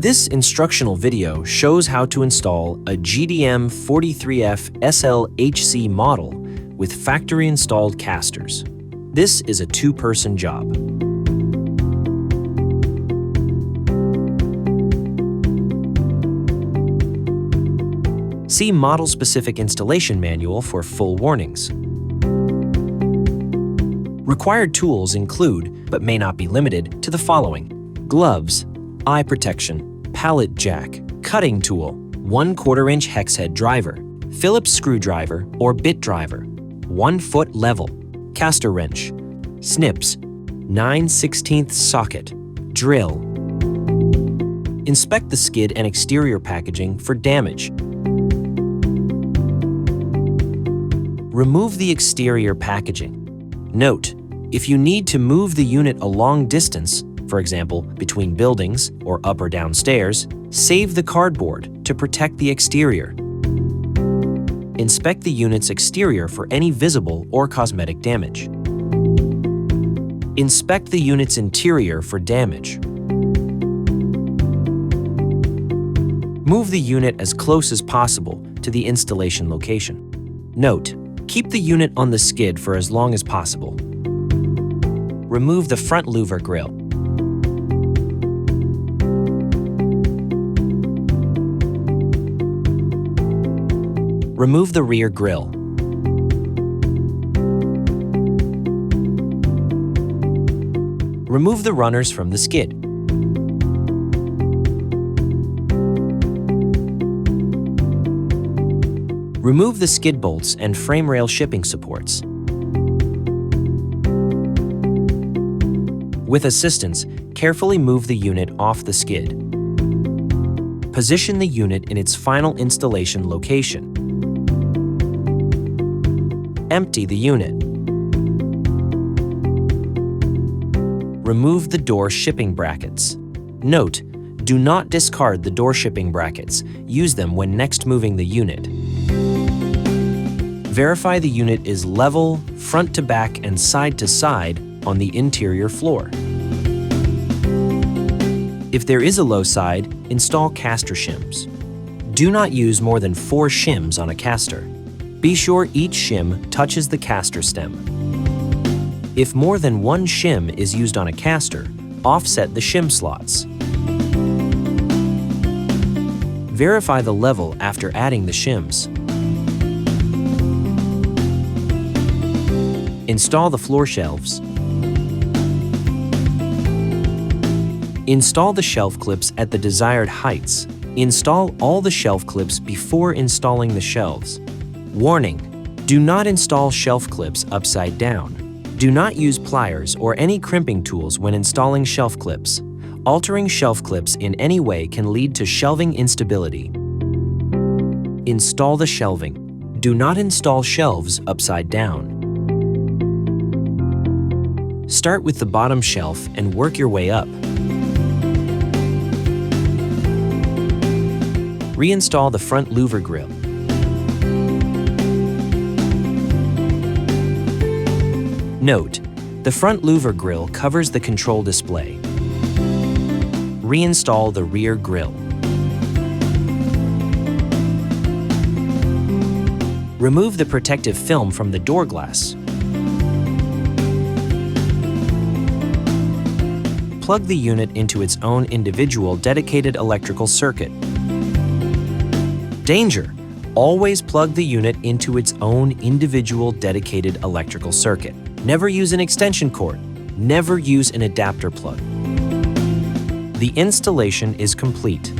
This instructional video shows how to install a GDM-43F-SL-HC model with factory-installed castors. This is a two-person job. See model-specific installation manual for full warnings. Required tools include, but may not be limited, to the following: gloves, eye protection, pallet jack, cutting tool, 1/4 inch hex head driver, Phillips screwdriver or bit driver, 1 foot level, caster wrench, snips, 9/16 socket, drill. Inspect the skid and exterior packaging for damage. Remove the exterior packaging. Note, if you need to move the unit a long distance, for example, between buildings or up or down stairs, save the cardboard to protect the exterior. Inspect the unit's exterior for any visible or cosmetic damage. Inspect the unit's interior for damage. Move the unit as close as possible to the installation location. Note, keep the unit on the skid for as long as possible. Remove the front louver grill. Remove the rear grill. Remove the runners from the skid. Remove the skid bolts and frame rail shipping supports. With assistance, carefully move the unit off the skid. Position the unit in its final installation location. Empty the unit. Remove the door shipping brackets. Note, do not discard the door shipping brackets. Use them when next moving the unit. Verify the unit is level, front to back and side to side on the interior floor. If there is a low side, install caster shims. Do not use more than 4 shims on a caster. Be sure each shim touches the caster stem. If more than 1 shim is used on a caster, offset the shim slots. Verify the level after adding the shims. Install the floor shelves. Install the shelf clips at the desired heights. Install all the shelf clips before installing the shelves. Warning: do not install shelf clips upside down. Do not use pliers or any crimping tools when installing shelf clips. Altering shelf clips in any way can lead to shelving instability. Install the shelving. Do not install shelves upside down. Start with the bottom shelf and work your way up. Reinstall the front louver grill. Note, the front louver grill covers the control display. Reinstall the rear grill. Remove the protective film from the door glass. Plug the unit into its own individual dedicated electrical circuit. Danger! Always plug the unit into its own individual dedicated electrical circuit. Never use an extension cord. Never use an adapter plug. The installation is complete.